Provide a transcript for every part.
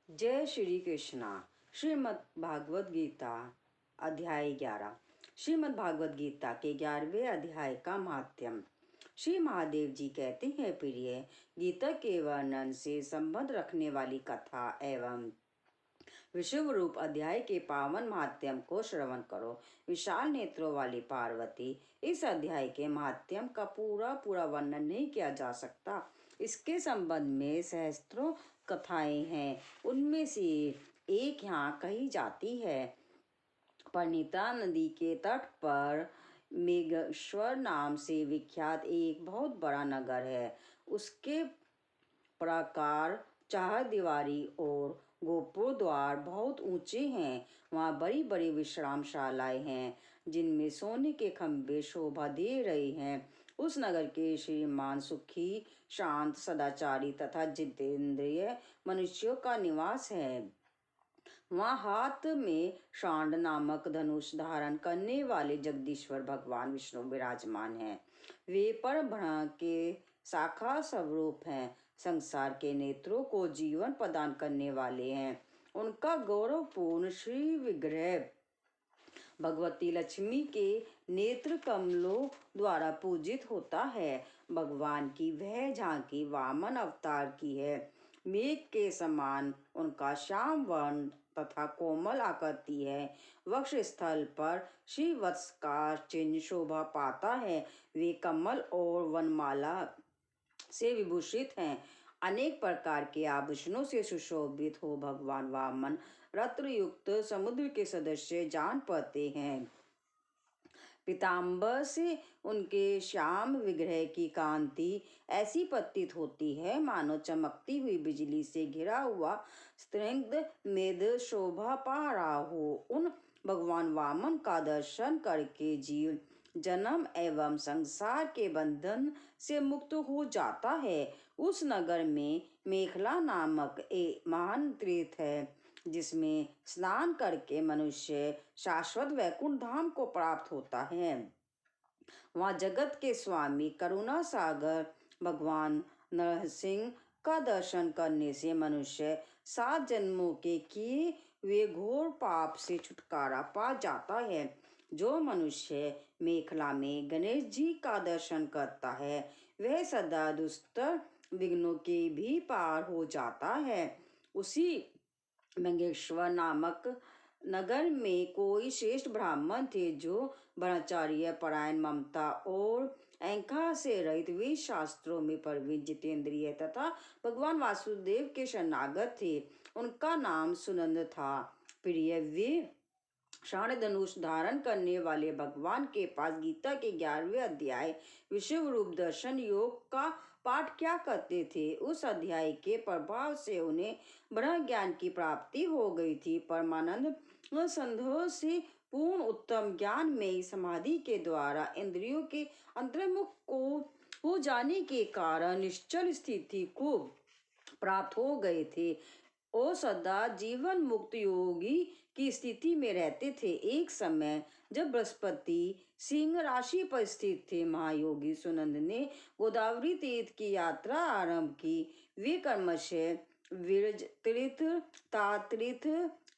जय श्री कृष्णा। श्रीमद् भागवत गीता अध्याय 11। श्रीमद् भागवत गीता के 11वें अध्याय का महात्म्य। श्री महादेव जी कहते हैं, प्रिय, गीता के वर्णन से संबंध रखने वाली कथा एवं विश्व रूप अध्याय के पावन महात्म्य को श्रवण करो। विशाल नेत्रों वाली पार्वती, इस अध्याय के महात्म्य का पूरा वर्णन नहीं किया जा सकता। इसके संबंध में सहस्त्रों कथाएं हैं। उनमें से एक यहाँ कही जाती है। परिणीता नदी के तट पर मेघेश्वर नाम से विख्यात एक बहुत बड़ा नगर है। उसके प्राकार, चारदीवारी और गोपुर द्वार बहुत ऊंचे हैं। वहाँ बड़ी बड़ी विश्रामशालाएं हैं जिनमें सोने के खंभे शोभा दे रहे हैं। उस नगर के श्रीमान सुखी, शांत, सदाचारी तथा जितेंद्रिय मनुष्यों का निवास है। वहाँ हाथ में शांड नामक धनुष धारण करने वाले जगदीश्वर भगवान विष्णु विराजमान हैं। वे परब्रह्म के साकार स्वरूप हैं। संसार के नेत्रों को जीवन प्रदान करने वाले हैं। उनका गौरवपूर्ण श्री विग्रह भगवती लक्ष्मी के नेत्र कमलों द्वारा पूजित होता है। भगवान की वह झांकी वामन अवतार की है। मेघ के समान उनका श्याम वर्ण तथा कोमल आकृति है। वक्ष स्थल पर श्री वत्स का चिन्ह शोभा पाता है। वे कमल और वनमाला से विभूषित हैं। अनेक प्रकार के आभूषणों से सुशोभित हो भगवान वामन रत्न युक्त समुद्र के सदस्य जान पड़ते हैं। पीताम्बर से उनके श्याम विग्रह की कांति ऐसी प्रतीत होती है मानो चमकती हुई बिजली से घिरा हुआ स्निग्ध मेघ शोभा पा रहा हो। उन भगवान वामन का दर्शन करके जीव जन्म एवं संसार के बंधन से मुक्त हो जाता है। उस नगर में मेखला नामक एक महान तीर्थ है जिसमें स्नान करके मनुष्य शाश्वत वैकुंठ धाम को प्राप्त होता है। वहाँ जगत के स्वामी करुणा सागर भगवान नरसिंह का दर्शन करने से मनुष्य 7 जन्मों के किए वे घोर पाप से छुटकारा पा जाता है। जो मनुष्य मेखला में गणेश जी का दर्शन करता है वह सदा दुस्तर विघ्नों के भी पार हो जाता है। उसी मेघेश्वर नामक नगर में कोई श्रेष्ठ ब्राह्मण थे जो ब्रह्मचार्य परायण, ममता और अहंकार से रहित, वे शास्त्रों में प्रवीण, जितेंद्रिय तथा भगवान वासुदेव के शरणागत थे। उनका नाम सुनंद था। प्रिय, वे शाण धनुष धारण करने वाले भगवान के पास गीता के 11वें अध्याय विश्व रूप दर्शन योग का पाठ क्या करते थे। उस अध्याय के प्रभाव से उन्हें ब्रह्म ज्ञान की प्राप्ति हो गई थी। परमानंद संदेह से पूर्ण उत्तम ज्ञान में समाधि के द्वारा इंद्रियों के अंतर्मुख को हो जाने के कारण निश्चल स्थिति को प्राप्त हो गए थे और सदा जीवन मुक्त योगी की स्थिति में रहते थे। एक समय जब बृहस्पति सिंह राशि पर स्थित थे, महायोगी सुनंद ने गोदावरी तीर्थ की यात्रा आरंभ की। वे क्रमशः विरज तीर्थ, तातीर्थ,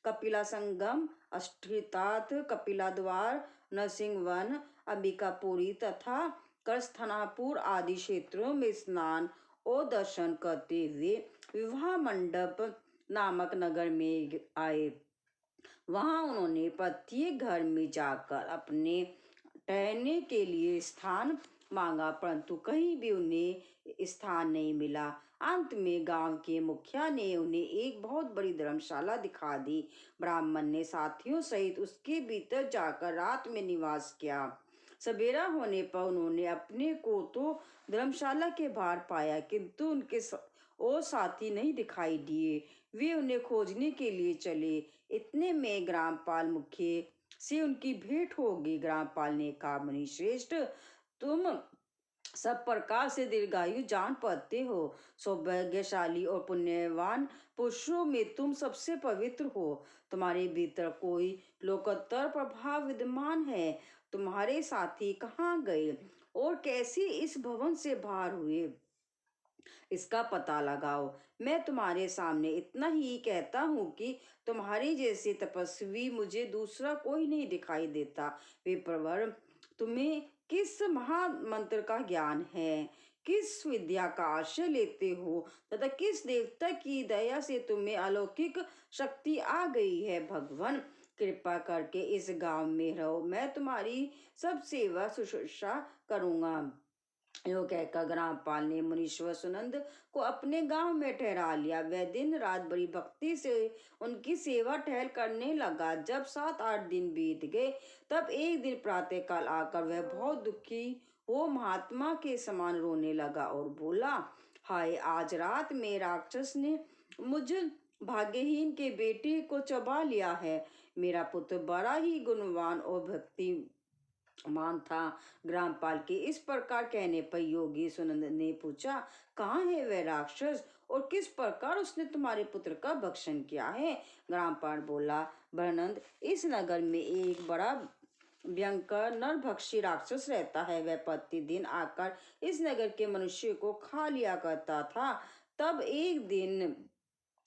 कपिला संगम, अष्टतीर्थ, कपिला द्वार, नरसिंह वन, अंबिकापुरी तथा करस्थानापुर आदि क्षेत्रों में स्नान और दर्शन करते हुए विवाह मंडप नामक नगर में आए। वहां उन्होंने प्रत्येक घर में जाकर अपने ठहरने के लिए स्थान मांगा, परंतु कहीं भी उन्हें स्थान नहीं मिला। अंत में गांव के मुखिया ने उन्हें एक बहुत बड़ी धर्मशाला दिखा दी। ब्राह्मण ने साथियों सहित उसके भीतर जाकर रात में निवास किया। सवेरा होने पर उन्होंने अपने को तो धर्मशाला के बाहर पाया, किंतु उनके और साथी नहीं दिखाई दिए। वे उन्हें खोजने के लिए चले। इतने में ग्रामपाल मुखिया से उनकी भेंट होगी। ग्रामपाल ने कहा, मुनि श्रेष्ठ, तुम सब प्रकार से दीर्घायु जान पाते हो। सौभाग्यशाली और पुण्यवान पुरुषों में तुम सबसे पवित्र हो। तुम्हारे भीतर कोई लोकोत्तर प्रभाव विद्यमान है। तुम्हारे साथी कहाँ गए और कैसे इस भवन से बाहर हुए? इसका पता लगाओ। मैं तुम्हारे सामने इतना ही कहता हूँ कि तुम्हारे जैसे तपस्वी मुझे दूसरा कोई नहीं दिखाई देता। विप्रवर, तुम्हें किस महामंत्र का ज्ञान है, किस विद्या का आश्रय लेते हो तथा किस देवता की दया से तुम्हें अलौकिक शक्ति आ गई है? भगवान, कृपा करके इस गांव में रहो, मैं तुम्हारी सब सेवा शुश्रूषा करूंगा। यो कहकर ग्रामपाल ने मुनीश्वर सुनंद को अपने गांव में ठहरा लिया। वह दिन रात बड़ी भक्ति से उनकी सेवा टहल करने लगा। जब 7-8 दिन बीत गए तब एक दिन प्रातःकाल आकर वह बहुत दुखी वो महात्मा के समान रोने लगा और बोला, हाय, आज रात में राक्षस ने मुझ भाग्यहीन के बेटे को चबा लिया है। मेरा पुत्र बड़ा ही गुणवान और भक्ति मान था। ग्रामपाल के इस प्रकार कहने पर योगी सुनंद ने पूछा, कहाँ है वह राक्षस और किस प्रकार उसने तुम्हारे पुत्र का भक्षण किया है? ग्रामपाल बोला, भरनंद, इस नगर में एक बड़ा भयंकर नरभक्षी राक्षस रहता है। वह प्रतिदिन आकर इस नगर के मनुष्य को खा लिया करता था। तब एक दिन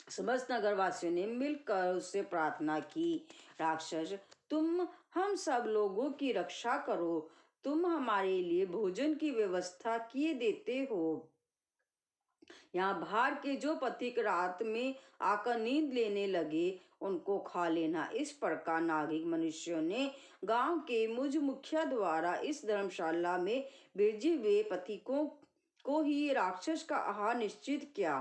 समस्त नगरवासियों ने मिलकर उससे प्रार्थना की, राक्षस, तुम हम सब लोगों की रक्षा करो, तुम हमारे लिए भोजन की व्यवस्था किए देते हो। यहाँ बाहर के जो पथिक रात में आकर नींद लेने लगे उनको खा लेना। इस प्रकार नागरिक मनुष्यों ने गांव के मुझ मुखिया द्वारा इस धर्मशाला में भेजे हुए पथिकों को ही राक्षस का आहार निश्चित किया।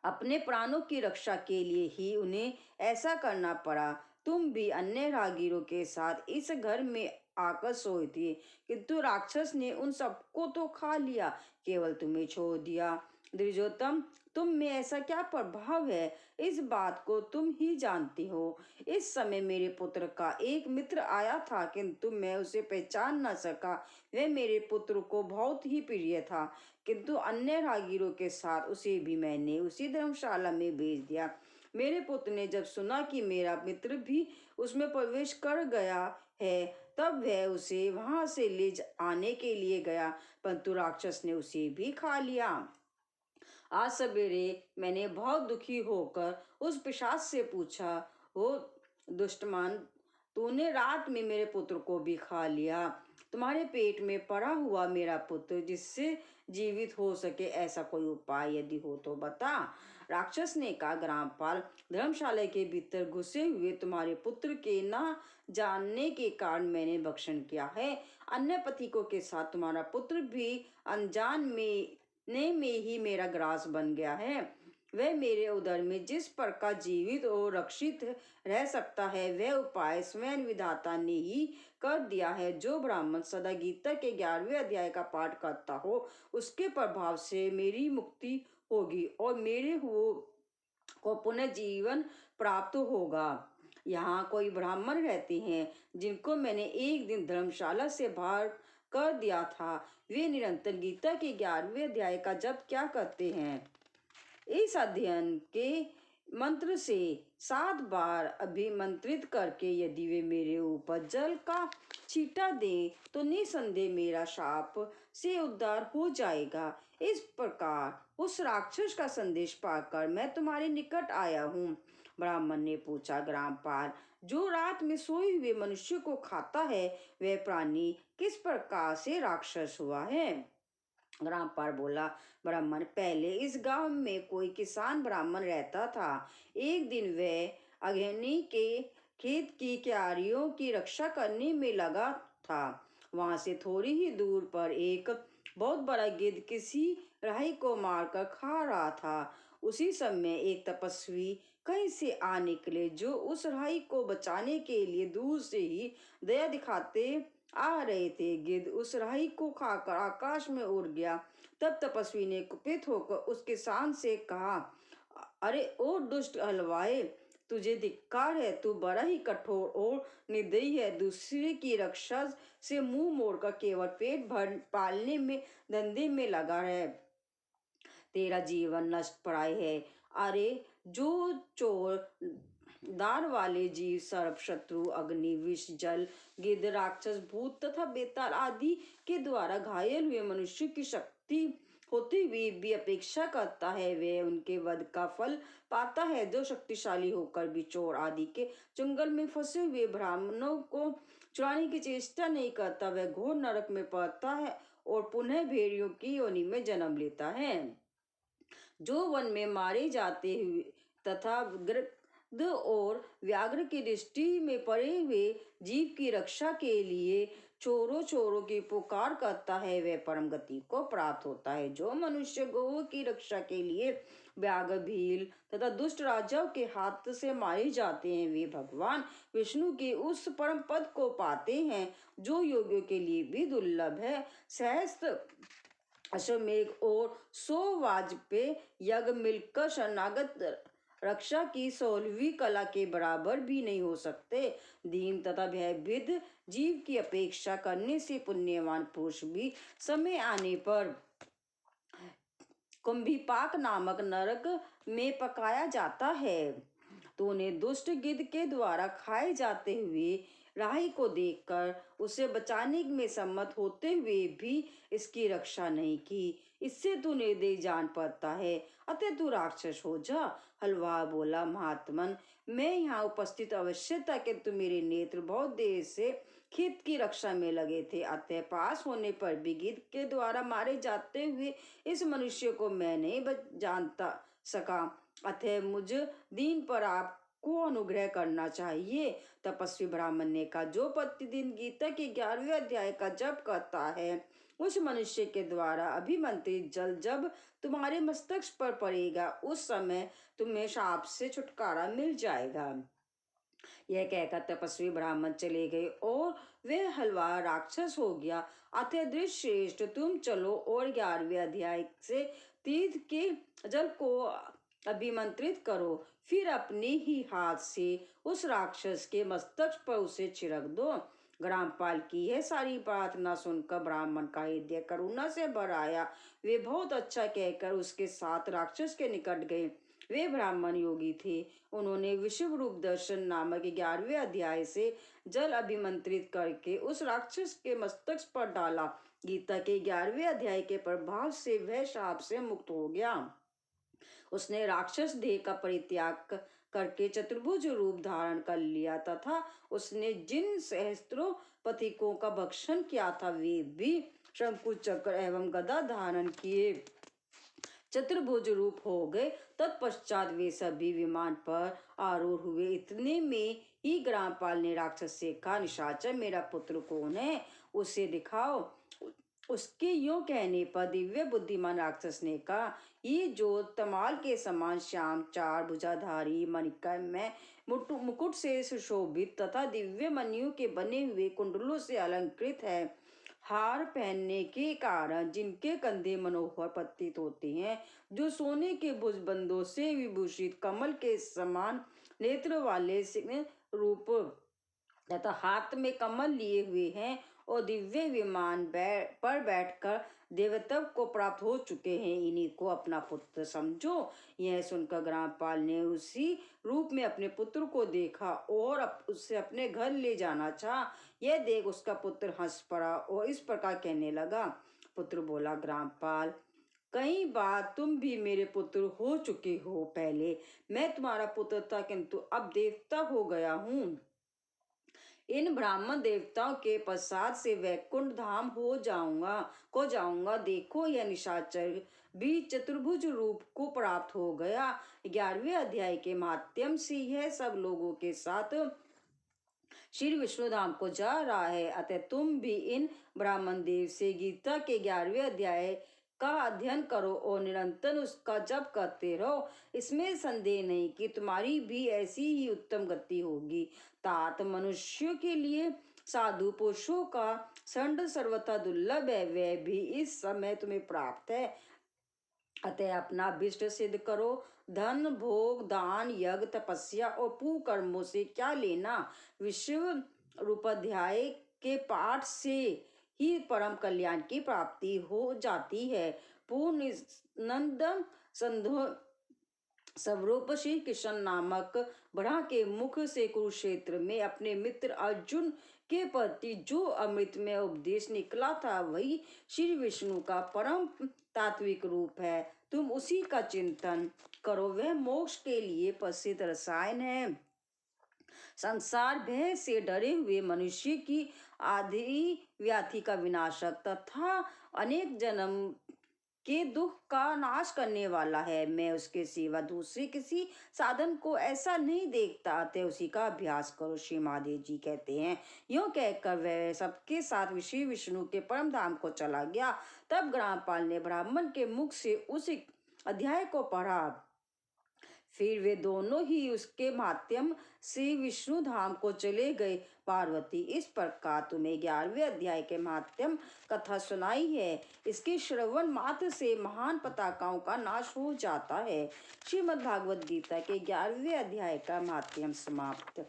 अपने प्राणों की रक्षा के लिए ही उन्हें ऐसा करना पड़ा। तुम भी अन्य राहगीरों के साथ इस घर में आकर सोए थे, किंतु राक्षस ने उन सबको तो खा लिया, केवल तुम्हें छोड़ दिया। द्विजोत्तम, तुम में ऐसा क्या प्रभाव है, इस बात को तुम ही जानते हो। इस समय मेरे पुत्र का एक मित्र आया था, किंतु मैं उसे पहचान न सका। वह मेरे पुत्र को बहुत ही प्रिय था, किंतु अन्य राहगीरों के साथ उसे भी मैंने उसी धर्मशाला में भेज दिया। मेरे पुत्र ने जब सुना कि मेरा मित्र भी उसमें प्रवेश कर गया है, तब वह उसे वहां से ले आने के लिए गया, परंतु राक्षस ने उसे भी खा लिया। आज सवेरे मैंने बहुत दुखी होकर उस पिशाच से पूछा, वो दुष्टमान, तूने रात में मेरे पुत्र को भी खा लिया। तुम्हारे पेट में पड़ा हुआ मेरा पुत्र जिससे जीवित हो सके, ऐसा कोई उपाय यदि हो तो बता। राक्षस ने कहा, ग्रामपाल, धर्मशाला के भीतर घुसे हुए तुम्हारे पुत्र के न जानने के कारण मैंने भक्षण किया है। अन्य पथिकों के साथ तुम्हारा पुत्र भी अनजान में ही मेरा ग्रास बन गया है। वह मेरे उदर में जिस प्रकार जीवित और रक्षित रह सकता है, वह उपाय स्वयं विधाता ने ही कर दिया है। जो ब्राह्मण सदा गीता के 11वें अध्याय का पाठ करता हो, उसके प्रभाव से मेरी मुक्ति होगी और मेरे को पुनः जीवन प्राप्त होगा। यहाँ कोई ब्राह्मण रहते हैं जिनको मैंने एक दिन धर्मशाला से बाहर कर दिया था। वे निरंतर गीता के 11वें अध्याय का जप क्या करते हैं। इस अध्ययन के मंत्र से 7 बार अभिमंत्रित करके यदि वे मेरे ऊपर जल का छींटा दें तो निसंदेह मेरा शाप से उद्धार हो जाएगा। इस प्रकार उस राक्षस का संदेश पाकर मैं तुम्हारे निकट आया हूँ। ब्राह्मण ने पूछा, ग्रामपाल, जो रात में सोए हुए मनुष्य को खाता है वह प्राणी किस प्रकार से राक्षस हुआ है? ग्रामपाल बोला, ब्राह्मण, पहले इस गांव में कोई किसान ब्राह्मण रहता था। एक दिन वह अग्नि के खेत की क्यारियों की रक्षा करने में लगा था। वहां से थोड़ी ही दूर पर एक बहुत बड़ा गिद्ध किसी राही को मारकर खा रहा था। उसी समय एक तपस्वी कहीं से आ निकले जो उस राही को बचाने के लिए दूर से ही दया दिखाते आ रहे थे। गिद्ध उस राही को खाकर आकाश में उड़ गया। तब तपस्वी ने कुपित होकर उस किसान से कहा, अरे ओ दुष्ट हलवाए, तुझे धिक्कार है, तू बड़ा ही कठोर और निर्दयी है। दूसरे की रक्षा से मुंह मोड़कर केवल पेट भर पालने में धंधे में लगा है, तेरा जीवन नष्ट पड़ाई है। अरे जो चोर दार वाले जीव सर्प, शत्रु, अग्नि, विष, जल, गिद्ध, राक्षस, भूत तथा बेताल आदि के द्वारा घायल हुए मनुष्य की शक्ति होते हुए भी अपेक्षा करता है, वह उनके वध का फल पाता है। जो शक्तिशाली होकर भी चोर आदि के जंगल में फंसे हुए ब्राह्मणों को चुराने की चेष्टा नहीं करता, वह घोर नरक में पड़ता है और पुनः भेड़ियों की योनि में जन्म लेता है। जो वन में मारे जाते हुए तथा गिद्ध और व्याघ्र की दृष्टि में पड़े हुए जीव की रक्षा के लिए चोरों चोरों की पुकार करता है, वह परम गति को प्राप्त होता है। जो मनुष्य गौओं की रक्षा के लिए व्याघ्र, भील तथा दुष्ट राजाओं के हाथ से मारे जाते हैं, वे भगवान विष्णु के उस परम पद को पाते हैं जो योगियों के लिए भी दुर्लभ है। सहस्त्र अश्वमेघ और 100 वाजपेय यज्ञ मिलकर शरणागत रक्षा की 16वीं कला के बराबर भी नहीं हो सकते। दीन तथा भयभीत जीव की अपेक्षा करने से पुण्यवान पुरुष भी समय आने पर कुंभीपाक नामक नरक में पकाया जाता है। तूने दुष्ट गिद्ध के द्वारा खाए जाते हुए राही को देखकर उसे बचाने में सम्मत होते हुए भी इसकी रक्षा नहीं की। इससे तू निर्दयी जान पड़ता है, अतः तू राक्षस हो जा। हलवा बोला, महात्मन, मैं यहाँ उपस्थित अवश्य था किंतु मेरे नेत्र बहुत देर से खेत की रक्षा में लगे थे, अतः पास होने पर भी गिद्ध के द्वारा मारे जाते हुए इस मनुष्य को मैं नहीं जानता सका, अतः मुझ दीन पर आपको अनुग्रह करना चाहिए। तपस्वी ब्राह्मण ने कहा, जो प्रतिदिन गीता के 11वें अध्याय का जप करता है, उस मनुष्य के द्वारा अभिमंत्रित जल जब तुम्हारे मस्तक पर पड़ेगा, उस समय तुम्हें शाप से छुटकारा मिल जाएगा। यह कहकर तपस्वी ब्राह्मण चले गए और वह हलवा राक्षस हो गया। अतः दृष्टश्रेष्ठ, तुम चलो और 11वें अध्याय से तीर्थ के जल को अभिमंत्रित करो, फिर अपने ही हाथ से उस राक्षस के मस्तक पर उसे छिड़क दो। ग्रामपाल की यह सारी प्रार्थना सुनकर ब्राह्मण का हृदय करुणा से भर आया। वे बहुत अच्छा कहकर उसके साथ राक्षस के निकट गए। वे ब्राह्मण योगी थे। उन्होंने विश्व रूप दर्शन नामक 11वें अध्याय से जल अभिमंत्रित करके उस राक्षस के मस्तक पर डाला। गीता के 11वें अध्याय के प्रभाव से वह शाप से मुक्त हो गया। उसने राक्षस देह का परित्याग करके चतुर्भुज रूप धारण कर लिया तथा उसने जिन सहस्त्रों पथिकों का भक्षण किया था, वे भी शंकु चक्र एवं गदा धारण किए चतुर्भुज रूप हो गए। तत्पश्चात वे सभी विमान पर आरूढ़ हुए। इतने में ही ग्रामपाल ने राक्षस से कहा, निशाचर, मेरा पुत्र कौन है, उसे दिखाओ। उसके यूं कहने पर दिव्य बुद्धिमान राक्षस ने कहा, ये जो तमाल के समान श्याम, 4 भुजाधारी, मणिका में मुकुट से सुशोभित तथा दिव्य मणियों के बने हुए कुंडलों से अलंकृत है, हार पहनने के कारण जिनके कंधे मनोहर प्रतीत होते हैं, जो सोने के भुजबंदों से विभूषित कमल के समान नेत्र वाले रूप तथा हाथ में कमल लिए हुए हैं और दिव्य विमान पर बैठकर देवत्व को प्राप्त हो चुके हैं, इन्हीं को अपना पुत्र समझो। यह सुनकर ग्रामपाल ने उसी रूप में अपने पुत्र को देखा और उससे अपने घर ले जाना चाहा। यह देख उसका पुत्र हंस पड़ा और इस प्रकार कहने लगा। पुत्र बोला, ग्रामपाल, कई बार तुम भी मेरे पुत्र हो चुके हो। पहले मैं तुम्हारा पुत्र था किंतु अब देवता हो गया हूँ। इन ब्राह्मण देवताओं के प्रसाद से वैकुंठ धाम हो जाऊंगा। देखो, यह निशाचर भी चतुर्भुज रूप को प्राप्त हो गया। 11वें अध्याय के माध्यम से यह सब लोगों के साथ श्री विष्णु धाम को जा रहा है। अतः तुम भी इन ब्राह्मण देव से गीता के 11वें अध्याय का अध्ययन करो और निरंतर उसका जप करते रहो। इसमें संदेह नहीं कि तुम्हारी भी ऐसी ही उत्तम गति होगी। तात मनुष्यों के लिए साधु पुरुषों का संड सर्वथा दुर्लभ है, वह भी इस समय तुम्हें प्राप्त है। अतः अपना अभिष्ट सिद्ध करो। धन, भोग, दान, यज्ञ, तपस्या और पुकर्मों से क्या लेना। विश्व रूपाध्याय के पाठ से ही परम कल्याण की प्राप्ति हो जाती है। पूर्णनंद संधो स्वरूप श्री कृष्ण नामक ब्रह्मा के मुख से कुरुक्षेत्र में अपने मित्र अर्जुन के प्रति जो अमृत में उपदेश निकला था वही श्री विष्णु का परम तात्विक रूप है। तुम उसी का चिंतन करो, वह मोक्ष के लिए प्रसिद्ध रसायन है। संसार भय से डरे हुए मनुष्य की आधी व्याधि का विनाशक तथा अनेक जन्म के दुख का नाश करने वाला है। मैं उसके सिवा दूसरे किसी साधन को ऐसा नहीं देखता, अतः उसी का अभ्यास करो। श्री महादेव जी कहते हैं, यूं कहकर वह सबके साथ श्री विष्णु के परम धाम को चला गया। तब ग्रामपाल ने ब्राह्मण के मुख से उस अध्याय को पढ़ा। फिर वे दोनों ही उसके माध्यम से विष्णु धाम को चले गए। पार्वती, इस प्रकार तुम्हें 11वें अध्याय के माध्यम कथा सुनाई है। इसके श्रवण मात्र से महान पताकाओं का नाश हो जाता है। श्रीमद् भागवत गीता के 11वें अध्याय का माध्यम समाप्त।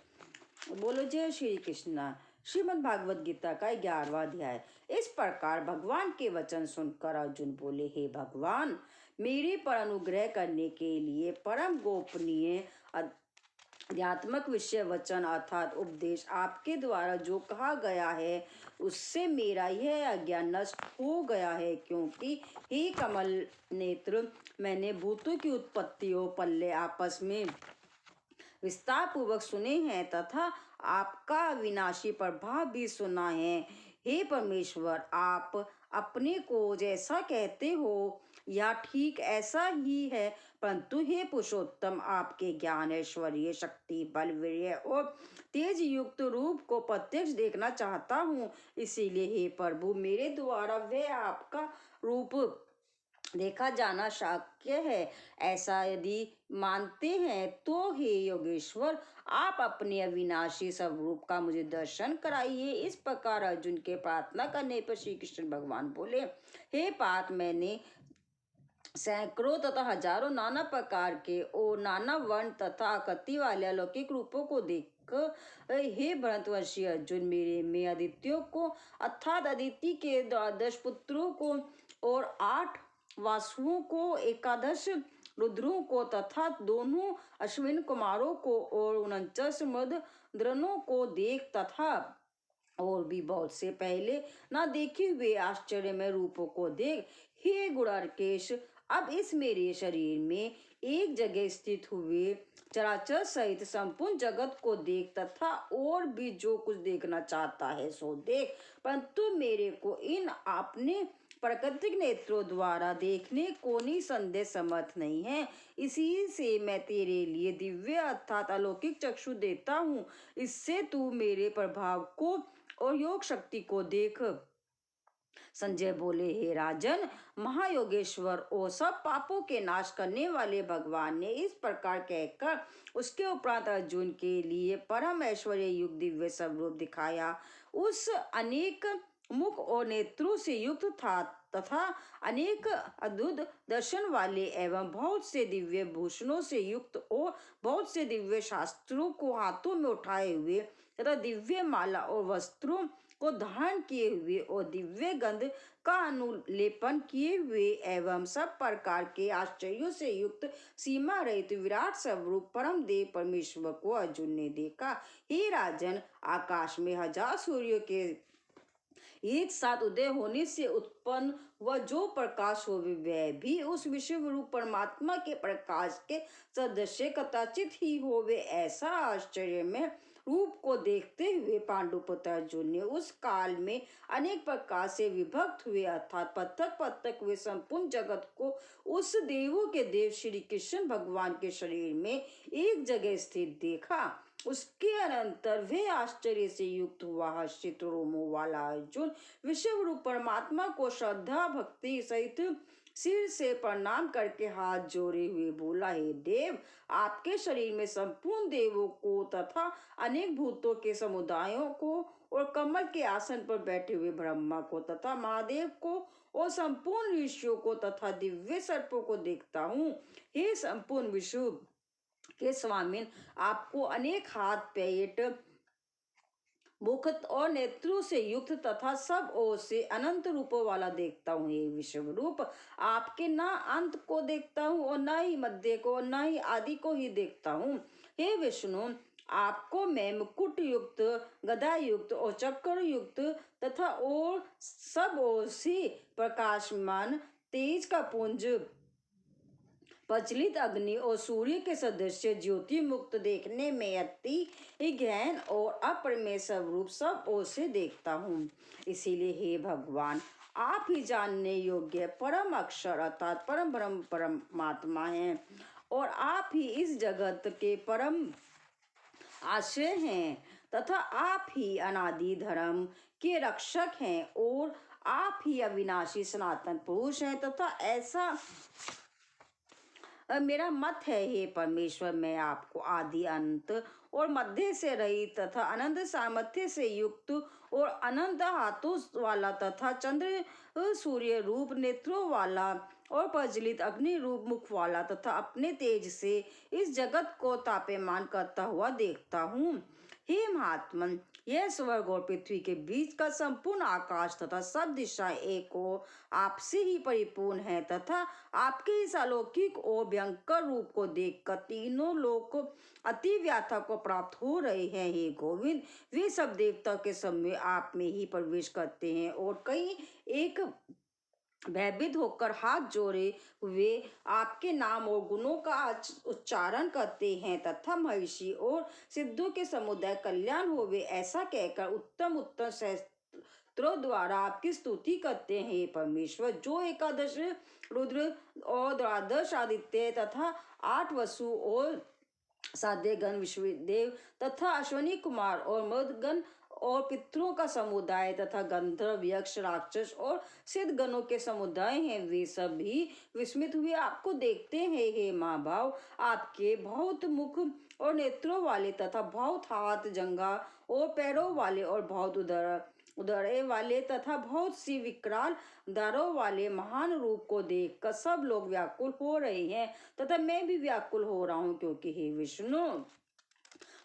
बोलो जय श्री कृष्ण। श्रीमद् भागवत गीता का 11वां अध्याय। इस प्रकार भगवान के वचन सुनकर अर्जुन बोले, हे भगवान, मेरे पर अनुग्रह करने के लिए परम गोपनीय अध्यात्मक विषय वचन अर्थात उपदेश आपके द्वारा जो कहा गया है उससे मेरा यह अज्ञान नष्ट हो गया है, क्योंकि हे कमल नेत्र, मैंने भूतों की उत्पत्ति और पल्ले आपस में विस्तार पूर्वक सुने हैं तथा आपका विनाशी प्रभाव भी सुना है। हे परमेश्वर, आप अपने को जैसा कहते हो या ठीक ऐसा ही है, परंतु हे पुरुषोत्तम, आपके ज्ञान, ऐश्वर्य, शक्ति, बल, वीर्य और तेज युक्त रूप को प्रत्यक्ष देखना चाहता हूँ। इसीलिए हे प्रभु, मेरे द्वारा वह आपका रूप देखा जाना शक्य है। ऐसा यदि मानते हैं तो हे योगेश्वर, आप अपने अविनाशी स्वरूप का मुझे दर्शन कराइए। इस प्रकार अर्जुन के प्रार्थना करने पर श्री कृष्ण भगवान बोले, हे पार्थ, मैंने सैकड़ों तथा हजारों नाना प्रकार के और नाना वर्ण तथा आकृति वाले अलौकिक रूपों को देख, हे भरतवंशी अर्जुन, मेरे में आदित्यों को अर्थात अदिति के 12 पुत्रों को और 8 वासुओं को, 11 रुद्रों को तथा दोनों अश्विन कुमारों को और 49 मृदनों को देख तथा और भी बहुत से पहले ना देखे हुए आश्चर्यमय रूपों को देख। हे गुणाकेश, अब इस मेरे शरीर में एक जगह स्थित हुए चराचर सहित संपूर्ण जगत को देख तथा और भी जो कुछ देखना चाहता है सो देख, परंतु मेरे को इन अपने प्राकृतिक नेत्रों द्वारा देखने को निसंदेह समर्थ नहीं है। इसी से मैं तेरे लिए दिव्य अर्थात अलौकिक चक्षु देता हूँ। इससे तू मेरे प्रभाव को और योग शक्ति को देख। संजय बोले, हे राजन, महायोगेश्वर और सब पापों के नाश करने वाले भगवान ने इस प्रकार कहकर उसके उपरांत अर्जुन के लिए परम ऐश्वर्य युक्त दिव्य स्वरूप दिखाया। उस अनेक मुख और नेत्रों से युक्त था तथा अनेक अद्भुत दर्शन वाले एवं बहुत से दिव्य भूषणों से युक्त और बहुत से दिव्य शास्त्रों को हाथों में उठाए हुए तथा दिव्य माला और वस्त्रों को धारण किए हुए और दिव्य गंध का अनुलेपन किए हुए एवं सब प्रकार के आश्चर्यों से युक्त सीमा रहित विराट स्वरूप परम देव परमेश्वर को अर्जुन ने देखा। हे राजन, आकाश में 1000 सूर्यों के एक साथ उदय होने से उत्पन्न हुआ जो प्रकाश हो, वह भी उस विश्व रूप परमात्मा के प्रकाश के सदृश कदाचित ही हो। वे ऐसा आश्चर्य में रूप को देखते हुए पांडुपुत्र अर्जुन ने उस काल में अनेक प्रकार से विभक्त हुए अर्थात पृथक पृथक हुए संपूर्ण जगत को उस देवों के देव श्री कृष्ण भगवान के शरीर में एक जगह स्थित देखा। उसके अनंतर वे आश्चर्य से युक्त हुआ हर्षित रोमों वाला अर्जुन विश्व रूप परमात्मा को श्रद्धा भक्ति सहित सिर से प्रणाम करके हाथ जोड़े हुए बोला, हे देव, आपके शरीर में संपूर्ण देवों को तथा अनेक भूतों के समुदायों को और कमल के आसन पर बैठे हुए ब्रह्मा को तथा महादेव को और संपूर्ण ऋषियों को तथा दिव्य सर्पों को देखता हूँ। हे संपूर्ण विश्व के स्वामी, आपको अनेक हाथ पेट मुख और नेत्रों से युक्त तथा सब ओर से अनंत रूपों वाला देखता हूँ। हे विश्व रूप, आपके ना अंत को देखता हूँ और ना ही मध्य को और ना ही आदि को ही देखता हूँ। हे विष्णु, आपको मैं मुकुट युक्त, गदा युक्त और चक्र युक्त तथा और सब ओर से प्रकाशमान तेज का पुंज, प्रज्वलित अग्नि और सूर्य के सदृश ज्योति मुक्त देखने में अति गहन और अपरिमेय स्वरूप सब ओर से देखता हूँ। इसीलिए हे भगवान, आप ही जानने योग्य परम अक्षर अर्थात परम ब्रह्म परमात्मा हैं और आप ही इस जगत के परम आश्रय हैं तथा आप ही अनादि धर्म के रक्षक हैं और आप ही अविनाशी सनातन पुरुष हैं तथा ऐसा मेरा मत है। हे परमेश्वर, मैं आपको आदि अंत और मध्य से रहित तथा अनंत सामर्थ्य से युक्त और अनंत हाथों वाला तथा चंद्र सूर्य रूप नेत्रों वाला और प्रज्वलित अग्नि रूप मुख वाला तथा अपने तेज से इस जगत को ताप्यमान करता हुआ देखता हूँ। हे महात्मन, यह स्वर्ग और पृथ्वी के बीच का संपूर्ण आकाश तथा सब दिशाएं एक और आपसे ही परिपूर्ण है तथा आपके इस अलौकिक और भयंकर रूप को देखकर तीनों लोग अति व्याथा को प्राप्त हो रहे हैं। हे गोविंद, वे सब देवता के समय आप में ही प्रवेश करते हैं और कई एक भयभीत होकर हाथ जोड़े हुए आपके नाम और गुणों का उच्चारण करते हैं तथा महर्षि और सिद्धों के समुदाय कल्याण होवे ऐसा कहकर उत्तम उत्तम शास्त्रों द्वारा आपकी स्तुति करते हैं। हे परमेश्वर, जो एकादश रुद्र और द्वादश आदित्य तथा 8 वसु और साध्यगण विश्वदेव तथा अश्वनी कुमार और मृदगण और पितरों का समुदाय तथा गंधर्व यक्ष राक्षस और सिद्ध गणों के समुदाय हैं, वे सब भी विस्मित हुए आपको देखते हैं। हे महाभाव, आपके बहुत मुख और नेत्रों वाले तथा बहुत हाथ जंघा और पैरों वाले और बहुत उदरे वाले तथा बहुत सी विकराल दारों वाले महान रूप को देखकर सब लोग व्याकुल हो रहे हैं तथा मैं भी व्याकुल हो रहा हूँ, क्योंकि हे विष्णु,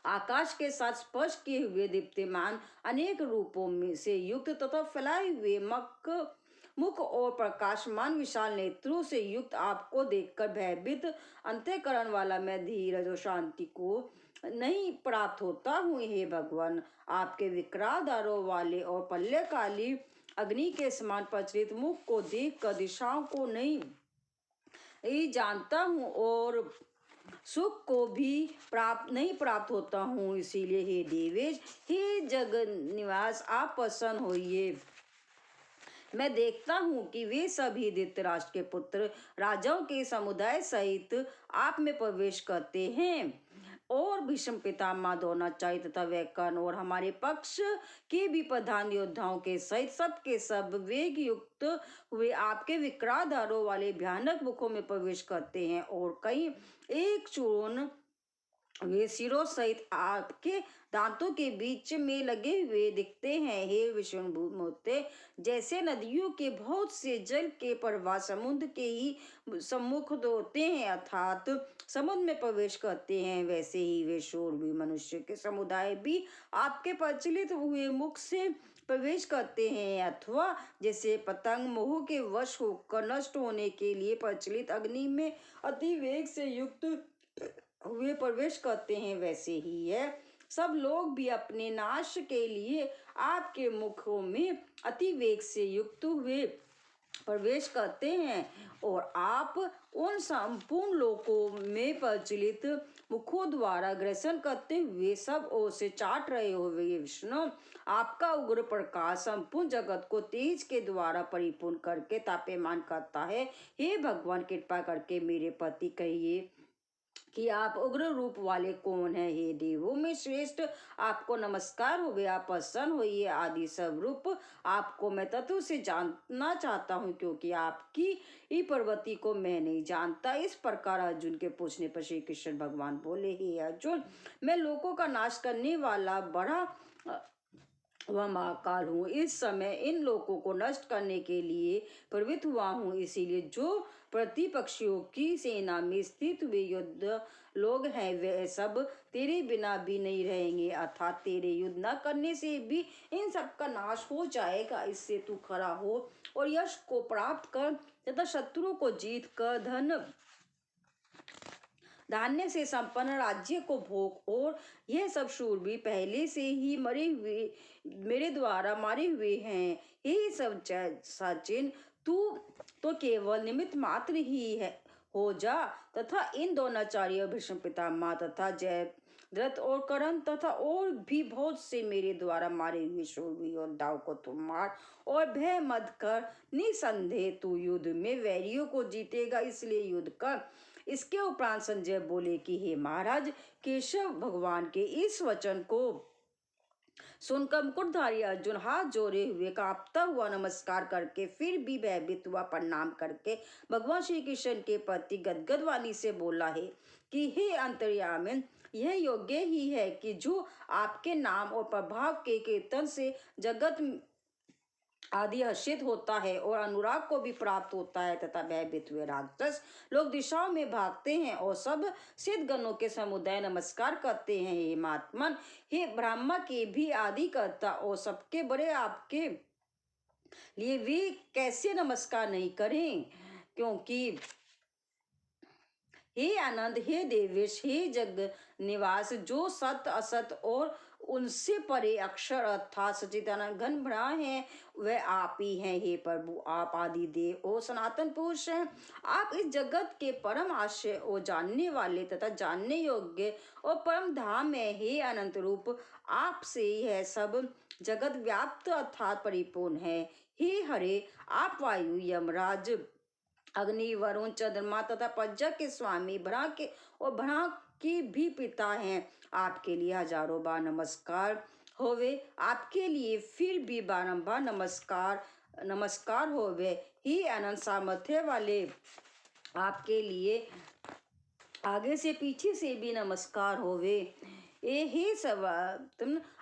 आकाश के साथ स्पर्श किए हुए दीप्तिमान अनेक रूपों में से युक्त तथा फैलाए हुए मुख और प्रकाशमान विशाल नेत्रों से युक्त आपको देखकर भयभीत अंतःकरण वाला मैं धीरज और शांति को नहीं प्राप्त होता हूँ। हे भगवान, आपके विकराल दारों वाले और प्रलयकाली अग्नि के समान प्रचलित मुख को देखकर दिशाओं को नहीं जानता हूँ और सुख को भी नहीं प्राप्त होता हूँ। इसीलिए हे देवेश, हे जगत निवास, आप प्रसन्न होइए। मैं देखता हूँ कि वे सभी धृतराष्ट्र के पुत्र राजाओं के समुदाय सहित आप में प्रवेश करते हैं और भीष्म पितामह द्रोणाचार्य तथा वैकर्ण और हमारे पक्ष के भी प्रधान योद्धाओं के सहित सब के सब वेग युक्त हुए आपके विकराल धारों वाले भयानक मुखों में प्रवेश करते हैं और कई एक चूर्ण वे सिरों सहित आपके दांतों के बीच में लगे हुए दिखते हैं। हे विष्णुमूर्ते, जैसे नदियों के बहुत से जल के प्रवाह समुद्र के ही सम्मुख होते हैं अर्थात समुद्र में प्रवेश करते हैं, वैसे ही वे शूरवीर मनुष्य के समुदाय भी आपके प्रचलित हुए मुख से प्रवेश करते हैं, अथवा जैसे पतंग मोह के वश होकर नष्ट होने के लिए प्रचलित अग्नि में अति वेग से युक्त हुए प्रवेश करते हैं, वैसे ही है सब लोग भी अपने नाश के लिए आपके मुखों में अति वेग से युक्त हुए प्रवेश करते हैं और आप उन संपूर्ण लोकों में प्रचलित मुखों द्वारा ग्रसन करते हुए सब ओर से चाट रहे हो। विष्णु, आपका उग्र प्रकाश संपूर्ण जगत को तेज के द्वारा परिपूर्ण करके ताप्यमान करता है। हे भगवान, कृपा करके मेरे पति कहिए कि आप उग्र रूप वाले कौन है। हे देवों में श्रेष्ठ, आपको नमस्कार हो गया, प्रसन्न होइए। आदि स्वरूप आपको मैं तत्व से जानना चाहता हूँ, क्योंकि आपकी ई पर्वती को मैं नहीं जानता। इस प्रकार अर्जुन के पूछने पर श्री कृष्ण भगवान बोले, हे अर्जुन, मैं लोगों का नाश करने वाला बड़ा वह महाकाल हूँ। इस समय इन लोगों को नष्ट करने के लिए प्रवृत्त हुआ हूँ। इसीलिए जो प्रतिपक्षियों की सेना में स्थित हुए युद्ध लोग हैं वे सब तेरे बिना भी नहीं रहेंगे, अर्थात तेरे युद्ध न करने से भी इन सब का नाश हो जाएगा। इससे तू खड़ा हो और यश को प्राप्त कर तथा शत्रुओं को जीत कर धान्य से संपन्न राज्य को भोग। और यह सब शूरवीर पहले से ही मरे हुए मेरे द्वारा मारे हुए हैं। हे सब सचिन, तू तो केवल निमित्त मात्र ही है हो जा तथा इन दोनों भीष्म पितामह तथा जयद्रथ और कर्ण तथा और भी बहुत से मेरे द्वारा मारे हुए शूरवीर योद्धाओं को तुम मार और भय मत कर। निसंदेह तू युद्ध में वैरियों को जीतेगा, इसलिए युद्ध कर। इसके उपरांत संजय बोले कि हे महाराज, केशव भगवान के इस वचन को सुनकर मुकुटधारी अर्जुन हाथ जोड़े हुए कांपता हुआ नमस्कार करके फिर भी भयभीत हुआ प्रणाम करके भगवान श्री कृष्ण के प्रति गदगद वाणी से बोला है कि हे अंतर्यामी, यह योग्य ही है कि जो आपके नाम और प्रभाव के कीर्तन से जगत आदि हर्षित होता है और अनुराग को भी प्राप्त होता है तथा भयभीत हुए राक्षस लोग दिशाओं में भागते हैं और सब सिद्ध गणों के समुदाय नमस्कार करते हैं। हे महात्मन, हे ब्रह्मा के भी आदि करता और सबके बड़े आपके लिए वे कैसे नमस्कार नहीं करें, क्योंकि हे आनंद, हे देवेश, हे जग निवास, जो सत्य असत और उनसे परे अक्षर अर्थात सच्चिदानंद घन ब्रह्म है वह आप ही हैं। हे प्रभु, आप आदि देव और सनातन पुरुष हैं। आप इस जगत के परम आश्रय और जानने वाले तथा जानने योग्य और परम धाम है। हे अनंत रूप, आप से यह सब जगत व्याप्त अर्थात परिपूर्ण है। हे हरे, आप वायु, यमराज, अग्नि, वरुण, चंद्रमा तथा प्रज्ञा के स्वामी, भ्रा के और भ्रा के भी पिता हैं। आपके लिए हजारों बार नमस्कार होवे, आपके लिए फिर भी बारंबार नमस्कार होवे। ही अनंत सामर्थ्य वाले, आपके लिए आगे से पीछे से भी नमस्कार होवे। हे सब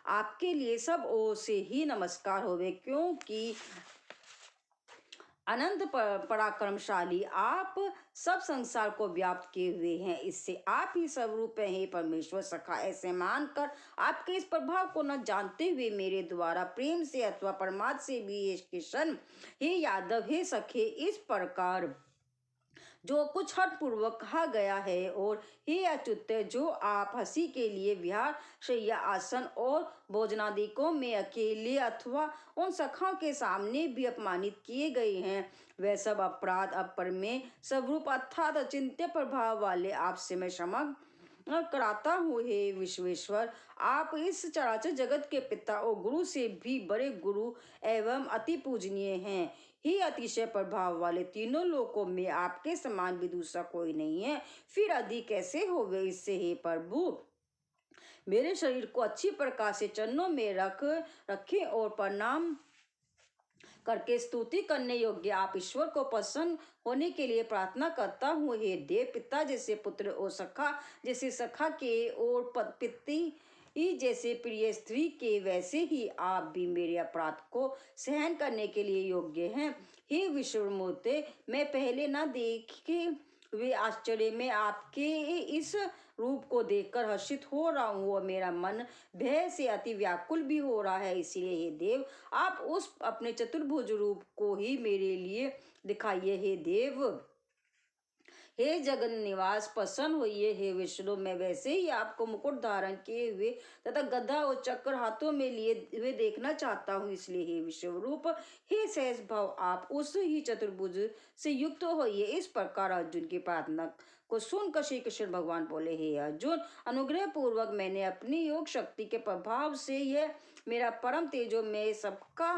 आपके लिए सब ओर से ही नमस्कार होवे, क्योंकि अनंत पराक्रमशाली आप सब संसार को व्याप्त किए हुए हैं। इससे आप ही सब रूप हैं। हे परमेश्वर सखा, ऐसे मानकर आपके इस प्रभाव को न जानते हुए मेरे द्वारा प्रेम से अथवा परमात्मा से भी हे कृष्ण, हे यादव, हे सखे, इस प्रकार जो कुछ हठ पूर्वक कहा गया है, और हे अच्युत, जो आप हंसी के लिए विहार, शैया, आसन और भोजनादिकों में अकेले अथवा उन सखाओं के सामने भी अपमानित किए गए हैं, वह सब अपराध अपर में स्वरूप अर्थात अचिंत्य प्रभाव वाले आपसे मैं क्षमा कराता हूँ। हे विश्वेश्वर, आप इस चराचर जगत के पिता और गुरु से भी बड़े गुरु एवं अति पूजनीय हैं। ही अतिशय प्रभाव वाले, तीनों लोकों में आपके समान भी दूसरा कोई नहीं है, फिर अधिक कैसे होवे इससे। हे प्रभु, मेरे शरीर को अच्छी प्रकार से चरणों में रखें और प्रणाम करके स्तुति करने योग्य आप ईश्वर को प्रसन्न होने के लिए प्रार्थना करता हूँ। हे देव, पिता जैसे पुत्र और सखा जैसे सखा के और पिति जैसे प्रिय स्त्री के, वैसे ही आप भी मेरे अपराध को सहन करने के लिए योग्य हैं। हे विश्वमूर्ते, मैं पहले न देखे वे आश्चर्य में आपके इस रूप को देखकर हर्षित हो रहा हूँ और मेरा मन भय से अति व्याकुल भी हो रहा है। इसलिए हे देव, आप उस अपने चतुर्भुज रूप को ही मेरे लिए दिखाइए। हे देव, हे जगन निवास, प्रसन्न होइए। हे विष्णु, मैं वैसे ही आपको मुकुट धारण किए हुए तथा गदा और चक्र हाथों में लिए हुए देखना चाहता हूँ। इसलिए हे विश्व रूप, हे सहज भाव, आप उस ही चतुर्भुज से युक्त होइए। इस प्रकार अर्जुन की प्रार्थना को सुनकर श्री कृष्ण भगवान बोले, हे अर्जुन, अनुग्रह पूर्वक मैंने अपनी योग शक्ति के प्रभाव से यह मेरा परम तेजो में सबका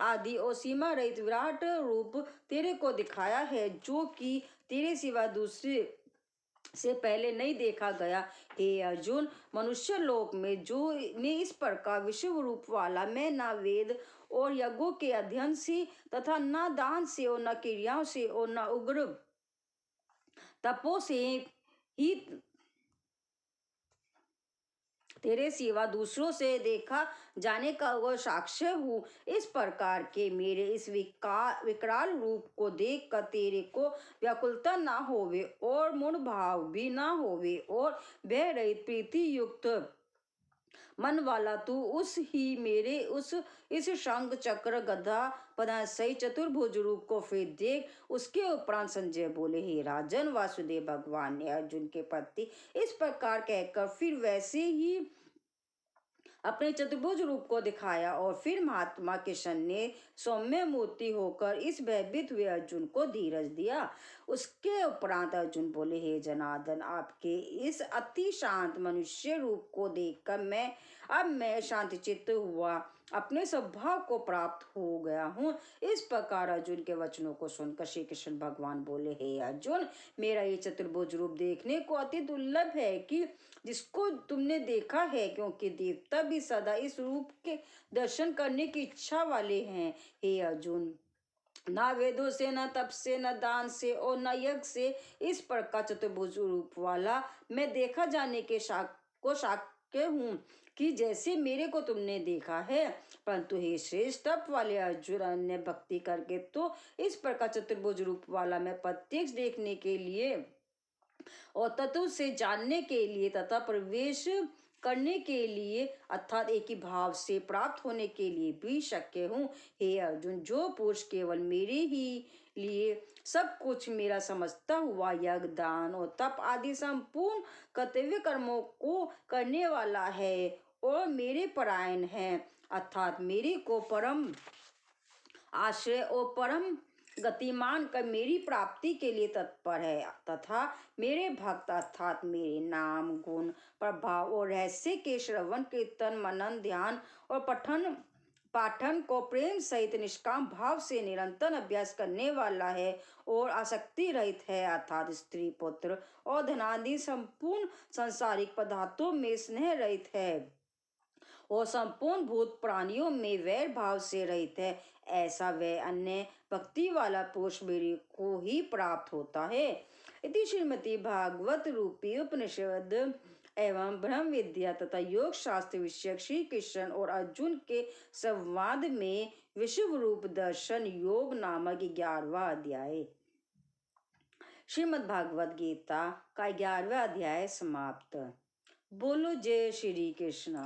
आदि और सीमा रहित विराट रूप तेरे को दिखाया है, जो कि तेरे सिवा दूसरे से पहले नहीं देखा गया। हे अर्जुन, मनुष्य लोक में जो ने इस प्रकार विश्व रूप वाला मैं न वेद और यज्ञों के अध्ययन से तथा न दान से और न क्रियाओं से और न उग्र तपो से ही तेरे सिवा दूसरों से देखा जाने का वह साक्ष्य हूँ। इस प्रकार के मेरे इस विकराल रूप को देख कर तेरे को व्याकुलता ना होवे और मूढ़ भाव भी ना होवे और भय रहित प्रीति युक्त मन वाला तू उस ही मेरे उस इस शंख चक्र गदा पदा सही चतुर्भुज रूप को फिर देख। उसके उपरांत संजय बोले, हे राजन, वासुदेव भगवान ने अर्जुन के प्रति इस प्रकार कहकर फिर वैसे ही अपने चतुर्भुज रूप को दिखाया और फिर महात्मा किशन ने सौम्य मूर्ति होकर इस भयभीत हुए अर्जुन को धीरज दिया। उसके उपरांत अर्जुन बोले, हे जनार्दन, आपके इस अति शांत मनुष्य रूप को देखकर मैं शांतिचित्त हुआ, अपने स्वभाव को प्राप्त हो गया हूँ। इस प्रकार अर्जुन के वचनों को सुनकर श्री कृष्ण भगवान बोले, हे अर्जुन, मेरा ये चतुर्भुज रूप देखने को अति दुर्लभ है कि जिसको तुमने देखा है, क्योंकि देवता भी सदा इस रूप के दर्शन करने की इच्छा वाले हैं। हे अर्जुन, ना वेदों से, न तप से, न दान से और न यज्ञ से इस प्रकार चतुर्भुज रूप वाला मैं देखा जाने के साक्ष्य हूँ कि जैसे मेरे को तुमने देखा है। परंतु हे श्रेष्ठ तप वाले अर्जुन, अन्य भक्ति करके तो इस प्रकार चतुर्भुज रूप वाला मैं प्रत्यक्ष देखने के लिए और तत्व से जानने के लिए तथा प्रवेश करने के लिए अर्थात एक ही भाव से प्राप्त होने के लिए भी शक्य हूँ। हे अर्जुन, जो पुरुष केवल मेरे ही लिए सब कुछ मेरा समझता हुआ यज्ञ, दान और तप आदि संपूर्ण कर्तव्य कर्मों को करने वाला है और मेरे परायण है, अर्थात मेरे को परम आश्रय और परम गतिमान कर मेरी प्राप्ति के लिए तत्पर है, तथा मेरे भक्त अर्थात मेरे नाम, गुण, प्रभाव और रहस्य के श्रवण, कीर्तन, मनन, ध्यान और पाठन को प्रेम सहित निष्काम भाव से निरंतर अभ्यास करने वाला है और आसक्ति रहित है, अर्थात स्त्री, पुत्र और धनादि संपूर्ण सांसारिक पदार्थों में स्नेह रहित है और संपूर्ण भूत प्राणियों में वैर भाव से रहित है। ऐसा वह अन्य भक्ति वाला पुरुष मेरे को ही प्राप्त होता है। इति श्रीमती भागवत रूपी उपनिषद एवं ब्रह्म विद्या तथा योग शास्त्र विषयक श्री कृष्ण और अर्जुन के संवाद में विश्व रूप दर्शन योग नामक 11वां अध्याय। श्रीमद् भागवत गीता का 11वां अध्याय समाप्त। बोलो जय श्री कृष्ण।